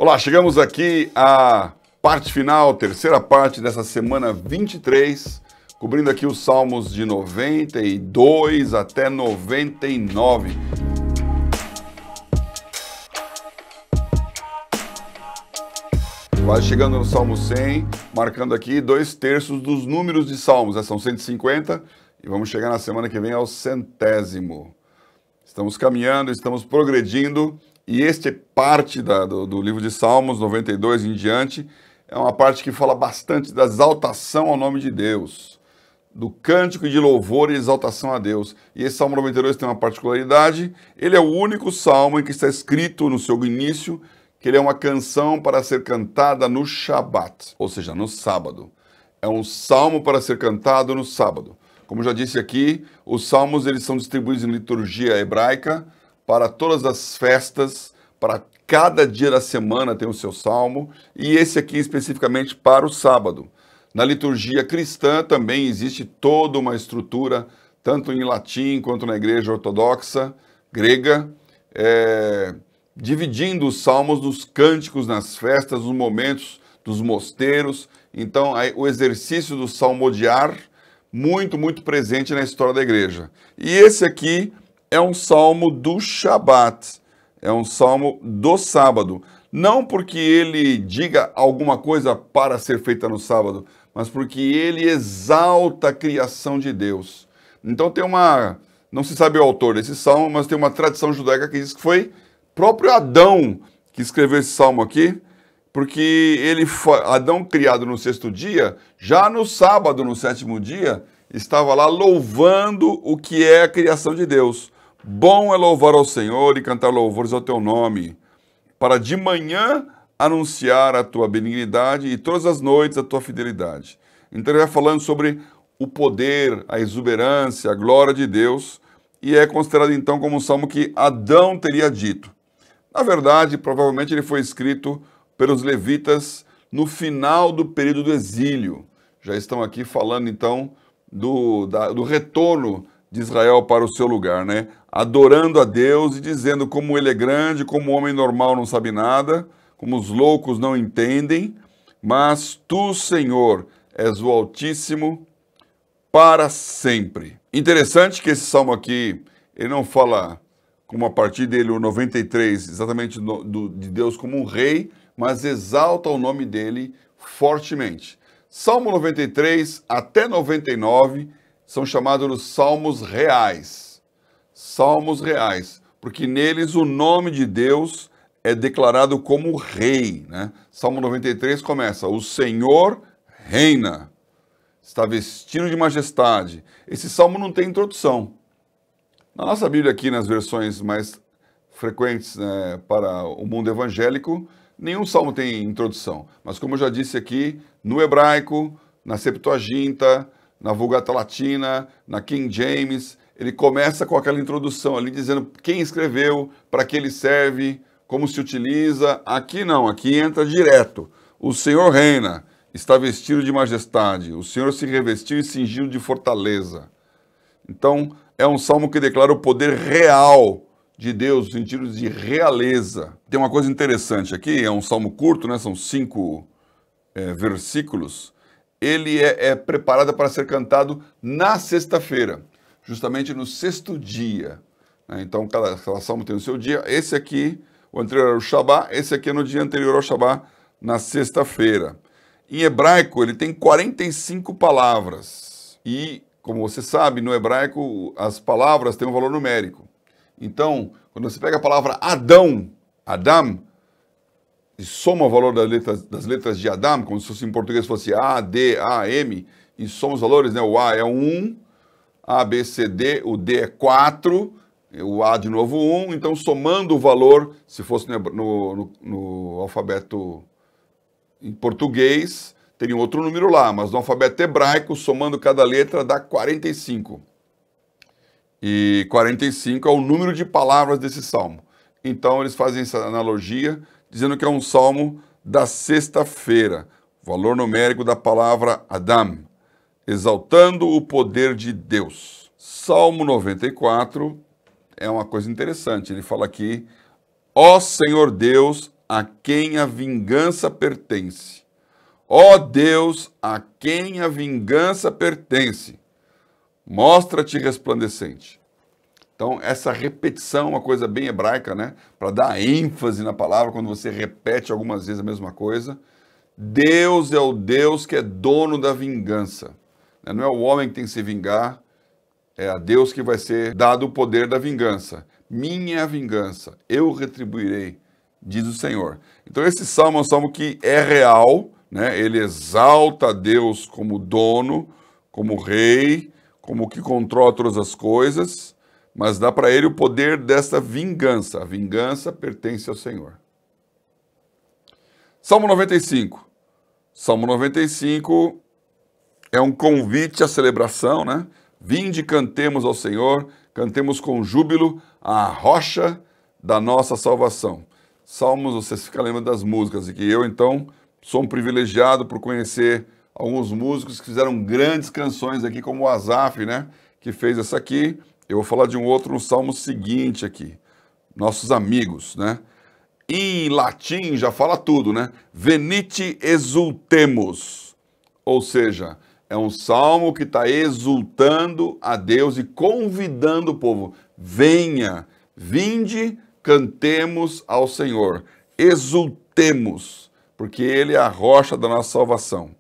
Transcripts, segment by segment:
Olá, chegamos aqui à parte final, terceira parte dessa semana 23, cobrindo aqui os salmos de 92 até 99. Quase chegando no Salmo 100, marcando aqui 2/3 dos números de salmos. São 150 e vamos chegar na semana que vem ao 100º. Estamos caminhando, estamos progredindo e este é parte do livro de Salmos 92 em diante. É uma parte que fala bastante da exaltação ao nome de Deus, do cântico de louvor e exaltação a Deus. E esse Salmo 92 tem uma particularidade: ele é o único salmo em que está escrito no seu início que ele é uma canção para ser cantada no Shabat, ou seja, no sábado. É um salmo para ser cantado no sábado. Como já disse aqui, os salmos eles são distribuídos em liturgia hebraica para todas as festas, para cada dia da semana tem o seu salmo, e esse aqui especificamente para o sábado. Na liturgia cristã também existe toda uma estrutura, tanto em latim quanto na igreja ortodoxa grega, dividindo os salmos nos cânticos, nas festas, nos momentos dos mosteiros. Então, o exercício do salmodiar, muito presente na história da igreja. E esse aqui é um salmo do Shabat, é um salmo do sábado. Não porque ele diga alguma coisa para ser feita no sábado, mas porque ele exalta a criação de Deus. Então tem não se sabe o autor desse salmo, mas tem uma tradição judaica que diz que foi próprio Adão que escreveu esse salmo aqui, porque Adão, criado no 6º dia, já no sábado, no 7º dia, estava lá louvando o que é a criação de Deus. Bom é louvar ao Senhor e cantar louvores ao teu nome, para de manhã anunciar a tua benignidade e todas as noites a tua fidelidade. Então ele vai falando sobre o poder, a exuberância, a glória de Deus, e é considerado então como um salmo que Adão teria dito. Na verdade, provavelmente ele foi escrito pelos levitas no final do período do exílio. Já estão aqui falando então do retorno de Israel para o seu lugar, né? Adorando a Deus e dizendo como ele é grande, como o homem normal não sabe nada, como os loucos não entendem, mas tu, Senhor, és o Altíssimo para sempre. Interessante que esse salmo aqui, ele não fala como a partir dele o 93, exatamente de Deus como um rei, mas exalta o nome dele fortemente. Salmo 93 até 99 são chamados os salmos reais. Salmos reais, porque neles o nome de Deus é declarado como rei, né? Salmo 93 começa: o Senhor reina, está vestido de majestade. Esse salmo não tem introdução. Na nossa Bíblia aqui, nas versões mais frequentes para o mundo evangélico, nenhum salmo tem introdução. Mas como eu já disse aqui, no hebraico, na Septuaginta, na Vulgata Latina, na King James, ele começa com aquela introdução ali, dizendo quem escreveu, para que ele serve, como se utiliza. Aqui não, aqui entra direto. O Senhor reina, está vestido de majestade, o Senhor se revestiu e cingiu de fortaleza. Então, é um salmo que declara o poder real de Deus, no sentido de realeza. Tem uma coisa interessante aqui, é um salmo curto, né? São 5 versículos. Ele é preparado para ser cantado na sexta-feira, justamente no 6º dia. Né? Então, cada salmo tem o seu dia. Esse aqui, o anterior era o Shabá, esse aqui é no dia anterior ao Shabá, na sexta-feira. Em hebraico, ele tem 45 palavras. E, como você sabe, no hebraico, as palavras têm um valor numérico. Então, quando você pega a palavra Adão, Adam, e soma o valor das letras de Adam, como se fosse em português fosse A, D, A, M, e soma os valores, né? O A é 1, A, B, C, D, o D é 4, o A de novo 1, então somando o valor, se fosse no alfabeto em português, teria um outro número lá, mas no alfabeto hebraico, somando cada letra, dá 45. E 45 é o número de palavras desse salmo. Então eles fazem essa analogia, dizendo que é um salmo da sexta-feira, valor numérico da palavra Adam, exaltando o poder de Deus. Salmo 94 é uma coisa interessante, ele fala aqui: ó Senhor Deus, a quem a vingança pertence. Ó Deus, a quem a vingança pertence. Mostra-te resplandecente. Então, essa repetição é uma coisa bem hebraica, né? Para dar ênfase na palavra, quando você repete algumas vezes a mesma coisa. Deus é o Deus que é dono da vingança. Não é o homem que tem que se vingar, é a Deus que vai ser dado o poder da vingança. Minha é a vingança, eu retribuirei, diz o Senhor. Então esse salmo é um salmo que é real, né? Ele exalta a Deus como dono, como rei, como que controla todas as coisas, mas dá para ele o poder dessa vingança. A vingança pertence ao Senhor. Salmo 95. Salmo 95 é um convite à celebração, né? Vinde, cantemos ao Senhor, cantemos com júbilo a rocha da nossa salvação. Salmos, vocês ficam lembrando das músicas, e que eu, então, sou um privilegiado por conhecer alguns músicos que fizeram grandes canções aqui, como o Asaf, né? Que fez essa aqui. Eu vou falar de um outro no salmo seguinte aqui. Nossos amigos, né? Em latim já fala tudo, né? Venite exultemos. Ou seja, é um salmo que está exultando a Deus e convidando o povo. Venha, vinde, cantemos ao Senhor. Exultemos, porque Ele é a rocha da nossa salvação.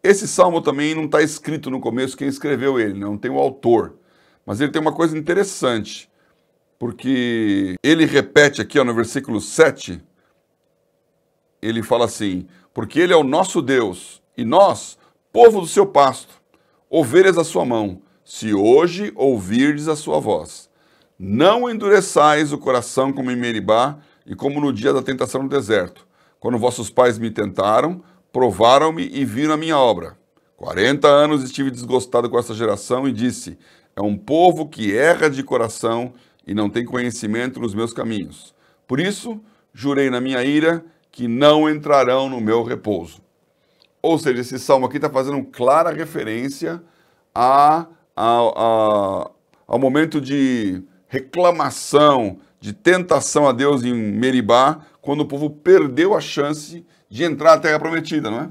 Esse salmo também não está escrito no começo quem escreveu ele, não tem o autor. Mas ele tem uma coisa interessante, porque ele repete aqui ó, no versículo 7, ele fala assim, porque Ele é o nosso Deus e nós, povo do seu pasto, ovelhas da sua mão, se hoje ouvirdes a sua voz. Não endureçais o coração como em Meribá e como no dia da tentação no deserto, quando vossos pais me tentaram, provaram-me e viram a minha obra. 40 anos estive desgostado com essa geração e disse, é um povo que erra de coração e não tem conhecimento nos meus caminhos. Por isso, jurei na minha ira que não entrarão no meu repouso. Ou seja, esse salmo aqui está fazendo clara referência ao momento de reclamação, de tentação a Deus em Meribá, quando o povo perdeu a chance de entrar na Terra Prometida, não é?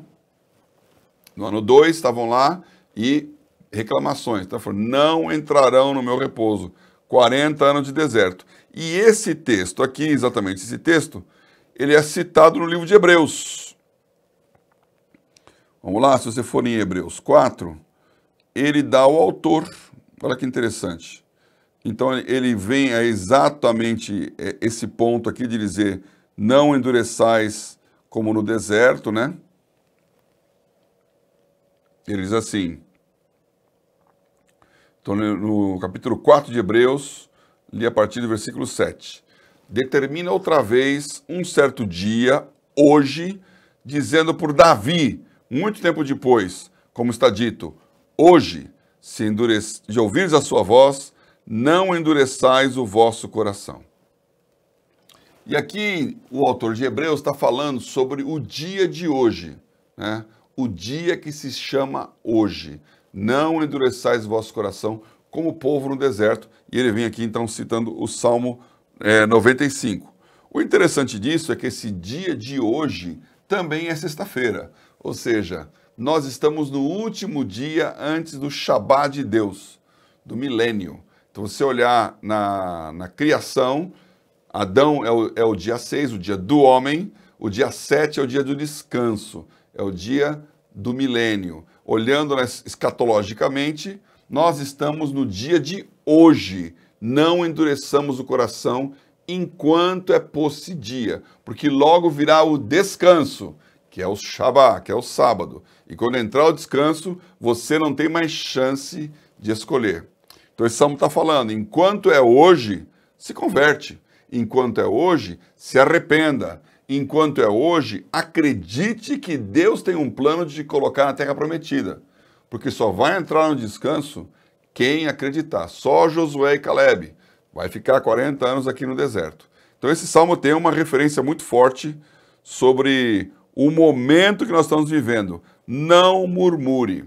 No ano 2 estavam lá e reclamações. Então, falou, não entrarão no meu repouso. 40 anos de deserto. E esse texto aqui, exatamente esse texto, ele é citado no livro de Hebreus. Vamos lá, se você for em Hebreus 4, ele dá o autor, olha que interessante. Então ele vem a exatamente esse ponto aqui de dizer, não endureçais como no deserto, né? Ele diz assim, então no capítulo 4 de Hebreus, li a partir do versículo 7. Determina outra vez um certo dia, hoje, dizendo por Davi, muito tempo depois, como está dito, hoje, se de ouvires a sua voz, não endureçais o vosso coração. E aqui o autor de Hebreus está falando sobre o dia de hoje, né? O dia que se chama hoje. Não endureçais o vosso coração como o povo no deserto. E ele vem aqui então citando o Salmo 95. O interessante disso é que esse dia de hoje também é sexta-feira. Ou seja, nós estamos no último dia antes do Shabá de Deus, do milênio. Então, se você olhar na criação, Adão é o dia 6, o dia do homem, o dia 7 é o dia do descanso, é o dia do milênio. Olhando escatologicamente, nós estamos no dia de hoje. Não endureçamos o coração enquanto é posse dia, porque logo virá o descanso, que é o Shabá, que é o sábado. E quando entrar o descanso, você não tem mais chance de escolher. Então esse salmo está falando, enquanto é hoje, se converte. Enquanto é hoje, se arrependa. Enquanto é hoje, acredite que Deus tem um plano de te colocar na Terra Prometida. Porque só vai entrar no descanso quem acreditar. Só Josué e Caleb. Vai ficar 40 anos aqui no deserto. Então esse salmo tem uma referência muito forte sobre o momento que nós estamos vivendo. Não murmure.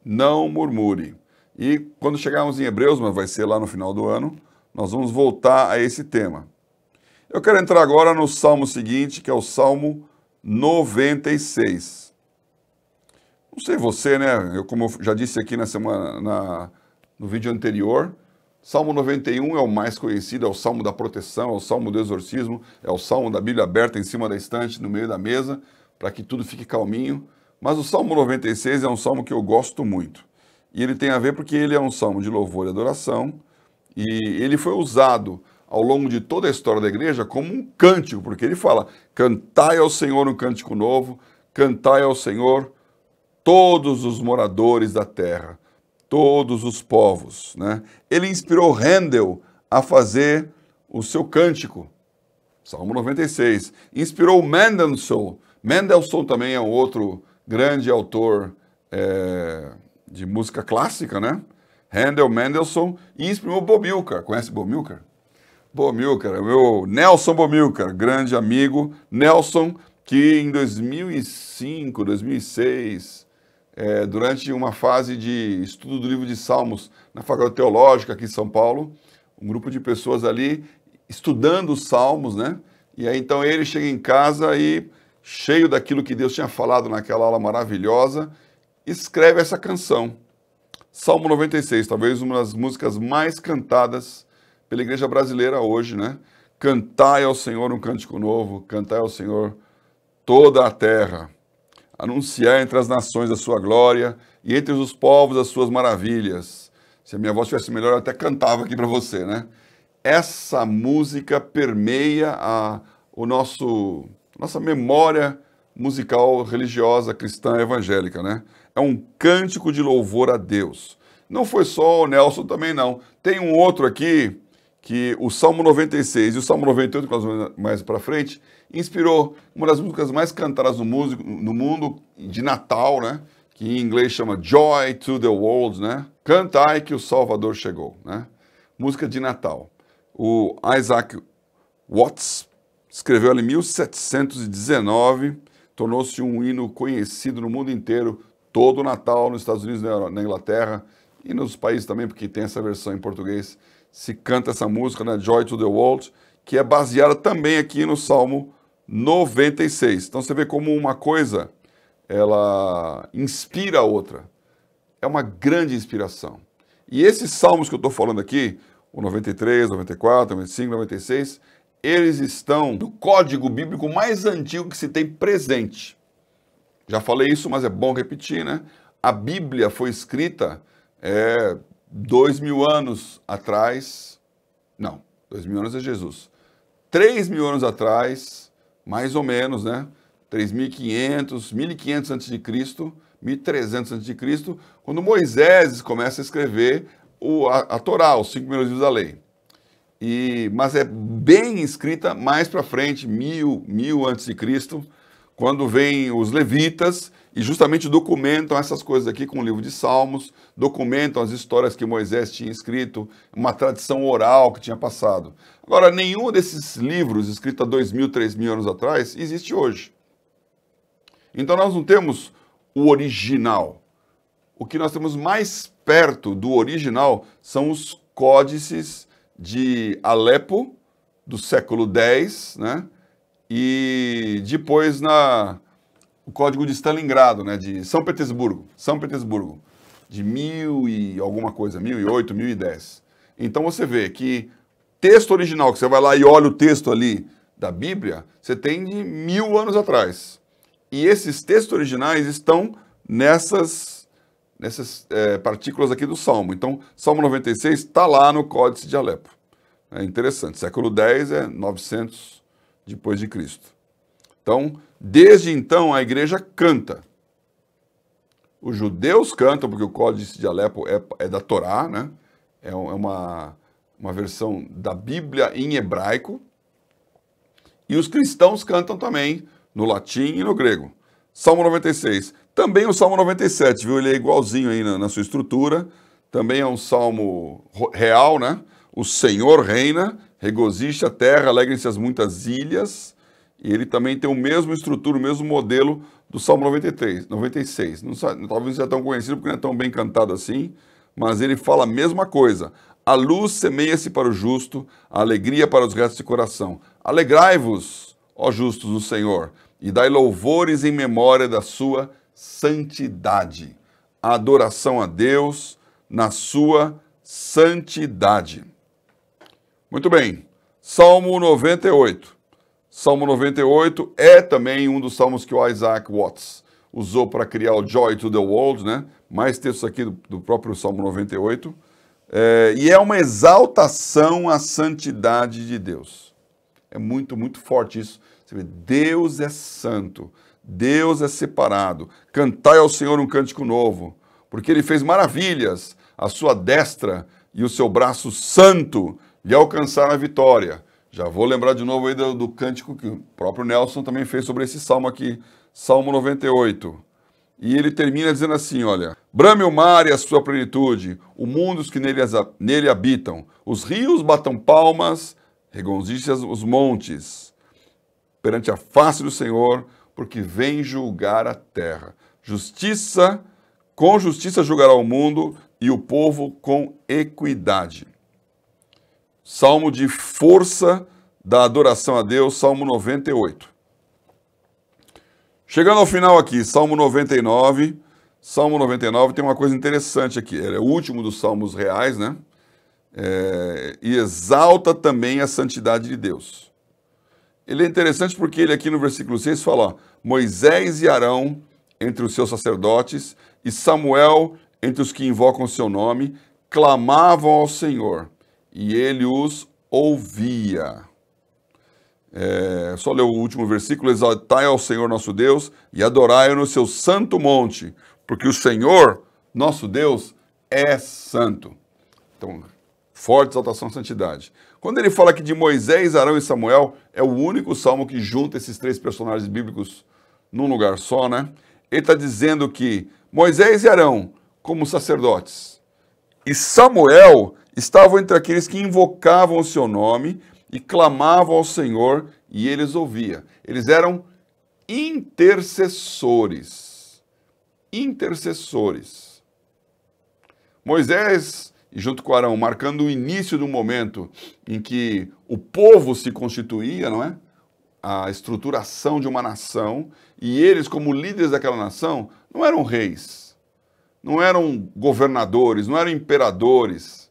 Não murmure. E quando chegarmos em Hebreus, mas vai ser lá no final do ano, nós vamos voltar a esse tema. Eu quero entrar agora no salmo seguinte, que é o Salmo 96. Não sei você, né? Como eu já disse aqui no vídeo anterior, Salmo 91 é o mais conhecido, é o Salmo da proteção, é o Salmo do exorcismo, é o Salmo da Bíblia aberta em cima da estante, no meio da mesa, para que tudo fique calminho. Mas o Salmo 96 é um salmo que eu gosto muito. E ele tem a ver porque ele é um salmo de louvor e adoração, e ele foi usado ao longo de toda a história da igreja como um cântico, porque ele fala: cantai ao Senhor um cântico novo, cantai ao Senhor todos os moradores da terra, todos os povos, né? Ele inspirou Handel a fazer o seu cântico, Salmo 96. Inspirou Mendelssohn. Mendelssohn também é um outro grande autor de música clássica, né? Handel, Mendelssohn, e inspirou Bomilcar. Conhece Bomilcar? Bomilcar, é o meu Nelson Bomilcar, grande amigo. Nelson, que em 2005, 2006, durante uma fase de estudo do livro de Salmos na Faculdade Teológica aqui em São Paulo, um grupo de pessoas ali estudando os Salmos, né? E aí então ele chega em casa e, cheio daquilo que Deus tinha falado naquela aula maravilhosa, escreve essa canção. Salmo 96, talvez uma das músicas mais cantadas pela igreja brasileira hoje, né? Cantai ao Senhor um cântico novo, cantai ao Senhor toda a terra. Anunciar entre as nações a sua glória e entre os povos as suas maravilhas. Se a minha voz estivesse melhor, eu até cantava aqui para você, né? Essa música permeia nossa memória musical religiosa cristã evangélica, né? É um cântico de louvor a Deus. Não foi só o Nelson também, não. Tem um outro aqui, que o Salmo 96 e o Salmo 98, que nós vamos mais para frente, inspirou uma das músicas mais cantadas no mundo de Natal, né? Que em inglês chama Joy to the World, né? Cantai que o Salvador chegou, né? Música de Natal. O Isaac Watts escreveu ela em 1719, tornou-se um hino conhecido no mundo inteiro, todo o Natal nos Estados Unidos, na Inglaterra e nos países também, porque tem essa versão em português, se canta essa música, né, Joy to the World, que é baseada também aqui no Salmo 96. Então você vê como uma coisa, ela inspira a outra. É uma grande inspiração. E esses salmos que eu estou falando aqui, o 93, 94, 95, 96, eles estão no código bíblico mais antigo que se tem presente. Já falei isso, mas é bom repetir, né? A Bíblia foi escrita 2.000 anos atrás. Não, 2.000 anos é Jesus. 3.000 anos atrás, mais ou menos, né? 3.500, 1.500 a.C., 1.300 a.C., quando Moisés começa a escrever a Torá, os 5 primeiros livros da lei. Mas é bem escrita mais para frente, 1000 a.C., quando vêm os levitas e justamente documentam essas coisas aqui com o livro de Salmos, documentam as histórias que Moisés tinha escrito, uma tradição oral que tinha passado. Agora, nenhum desses livros escritos há 2.000, 3.000 anos atrás existe hoje. Então nós não temos o original. O que nós temos mais perto do original são os códices de Alepo, do século X, né? E depois o código de Stalingrado, né? De São Petersburgo, de 1000 e alguma coisa, 1008, 1010. Então você vê que texto original, que você vai lá e olha o texto ali da Bíblia, você tem de 1000 anos atrás. E esses textos originais estão nessas partículas aqui do Salmo. Então, Salmo 96 está lá no Códice de Alepo. É interessante. Século X é 900 depois de Cristo. Então, desde então, a igreja canta. Os judeus cantam, porque o Códice de Alepo é da Torá, né? É uma versão da Bíblia em hebraico. E os cristãos cantam também no latim e no grego. Salmo 96. Também o Salmo 97, viu? Ele é igualzinho aí na sua estrutura. Também é um salmo real, né? O Senhor reina, regozije a terra, alegrem-se as muitas ilhas. E ele também tem o mesmo estrutura, o mesmo modelo do Salmo 96. Talvez não seja tão conhecido porque não é tão bem cantado assim, mas ele fala a mesma coisa. A luz semeia-se para o justo, a alegria para os retos de coração. Alegrai-vos, ó justos, no Senhor, e dai louvores em memória da sua santidade. A adoração a Deus na sua santidade. Muito bem. Salmo 98. Salmo 98 é também um dos salmos que o Isaac Watts usou para criar o Joy to the World, né? Mais textos aqui do próprio Salmo 98. E é uma exaltação à santidade de Deus. É muito, muito forte isso. Você vê, Deus é santo, Deus é separado. Cantai ao Senhor um cântico novo, porque Ele fez maravilhas, a sua destra e o seu braço santo lhe alcançaram a vitória. Já vou lembrar de novo aí do cântico que o próprio Nelson também fez sobre esse salmo aqui, Salmo 98. E ele termina dizendo assim, olha, brame o mar e a sua plenitude, o mundo os que nele habitam, os rios batam palmas, regozijem os montes, perante a face do Senhor, porque vem julgar a terra. Com justiça julgará o mundo e o povo com equidade. Salmo de força da adoração a Deus, Salmo 98. Chegando ao final aqui, Salmo 99. Salmo 99 tem uma coisa interessante aqui. Ele é o último dos salmos reais, né? E exalta também a santidade de Deus. Ele é interessante porque ele aqui no versículo 6 fala, ó, Moisés e Arão entre os seus sacerdotes e Samuel entre os que invocam o seu nome, clamavam ao Senhor e ele os ouvia. Só ler o último versículo, exaltai ao Senhor nosso Deus e adorai-o no seu santo monte, porque o Senhor, nosso Deus, é santo. Então, forte exaltação à santidade. Quando ele fala aqui de Moisés, Arão e Samuel, é o único salmo que junta esses três personagens bíblicos num lugar só, né? Ele está dizendo que Moisés e Arão, como sacerdotes, e Samuel estavam entre aqueles que invocavam o seu nome e clamavam ao Senhor e eles ouvia. Eles eram intercessores. Intercessores. Moisés, junto com Arão, marcando o início do momento em que o povo se constituía, não é? A estruturação de uma nação, e eles, como líderes daquela nação, não eram reis, não eram governadores, não eram imperadores,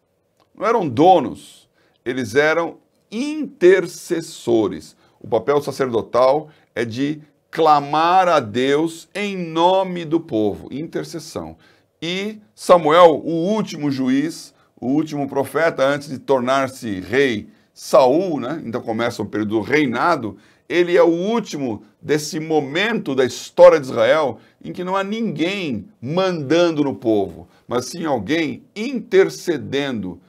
não eram donos, eles eram intercessores. O papel sacerdotal é de clamar a Deus em nome do povo, intercessão. E Samuel, o último juiz, o último profeta, antes de tornar-se rei Saul, né? Então começa o período do reinado, ele é o último desse momento da história de Israel em que não há ninguém mandando no povo, mas sim alguém intercedendo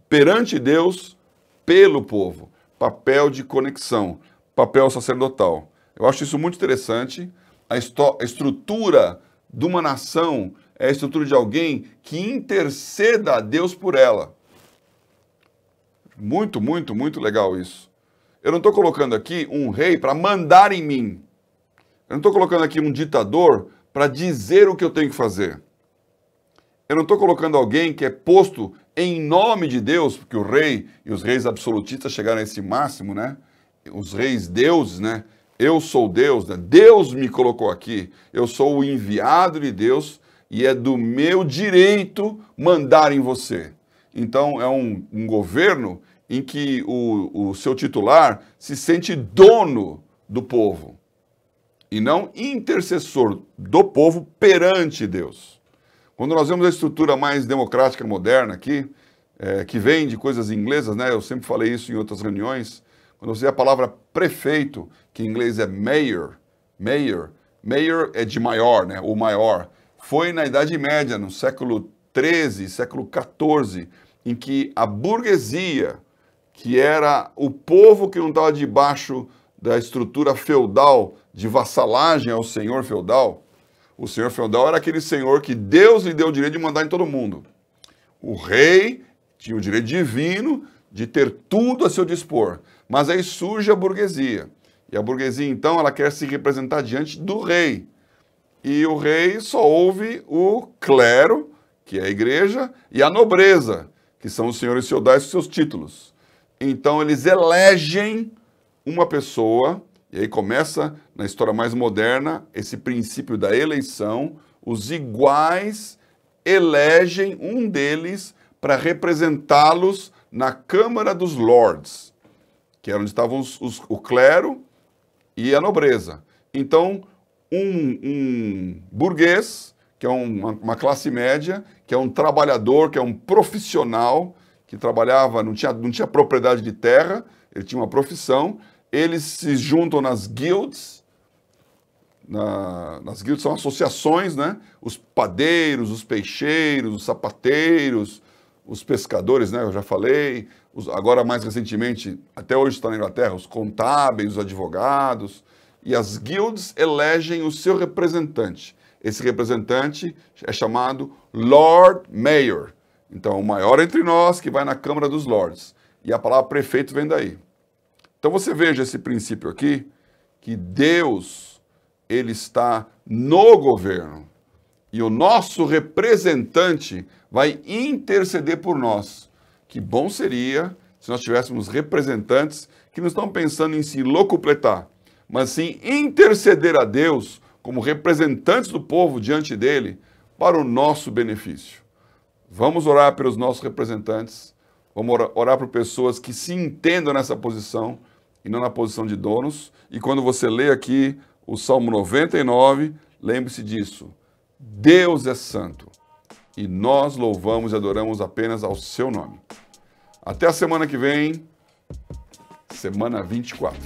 perante Deus pelo povo. Papel de conexão, papel sacerdotal. Eu acho isso muito interessante. A estrutura de uma nação é a estrutura de alguém que interceda a Deus por ela. Muito, muito, muito legal isso. Eu não estou colocando aqui um rei para mandar em mim. Eu não estou colocando aqui um ditador para dizer o que eu tenho que fazer. Eu não estou colocando alguém que é posto em nome de Deus, porque o rei e os reis absolutistas chegaram a esse máximo, né? Os reis deuses, né? Eu sou Deus, né? Deus me colocou aqui. Eu sou o enviado de Deus e é do meu direito mandar em você. Então é um governo em que o seu titular se sente dono do povo e não intercessor do povo perante Deus. Quando nós vemos a estrutura mais democrática moderna aqui, que vem de coisas inglesas, né? Eu sempre falei isso em outras reuniões, quando você vê a palavra prefeito, que em inglês é mayor é de maior, né? O maior. Foi na Idade Média, no século XIII, século XIV, em que a burguesia, que era o povo que não estava debaixo da estrutura feudal de vassalagem ao senhor feudal. O senhor feudal era aquele senhor que Deus lhe deu o direito de mandar em todo mundo. O rei tinha o direito divino de ter tudo a seu dispor. Mas aí surge a burguesia. E a burguesia, então, ela quer se representar diante do rei. E o rei só ouve o clero, que é a igreja, e a nobreza, que são o Senhor e Sheldai, os seus títulos. Então eles elegem uma pessoa, e aí começa na história mais moderna esse princípio da eleição. Os iguais elegem um deles para representá-los na Câmara dos Lords, que era onde estavam o clero e a nobreza. Então, um burguês, que é uma classe média, que é um trabalhador, que é um profissional, que trabalhava, não tinha propriedade de terra, ele tinha uma profissão, eles se juntam nas guilds. Nas guildas são associações, né? Os padeiros, os peixeiros, os sapateiros, os pescadores, né? Eu já falei. Agora, mais recentemente, até hoje está na Inglaterra, os contábeis, os advogados. E as guilds elegem o seu representante. Esse representante é chamado Lord Mayor. Então, o maior entre nós que vai na Câmara dos Lords. E a palavra prefeito vem daí. Então, você veja esse princípio aqui, que Deus, ele está no governo. E o nosso representante vai interceder por nós. Que bom seria se nós tivéssemos representantes que não estão pensando em se locupletar, mas sim interceder a Deus como representantes do povo diante dele para o nosso benefício. Vamos orar pelos nossos representantes, vamos orar por pessoas que se entendam nessa posição e não na posição de donos. E quando você lê aqui o Salmo 99, lembre-se disso. Deus é santo e nós louvamos e adoramos apenas ao seu nome. Até a semana que vem, semana 24.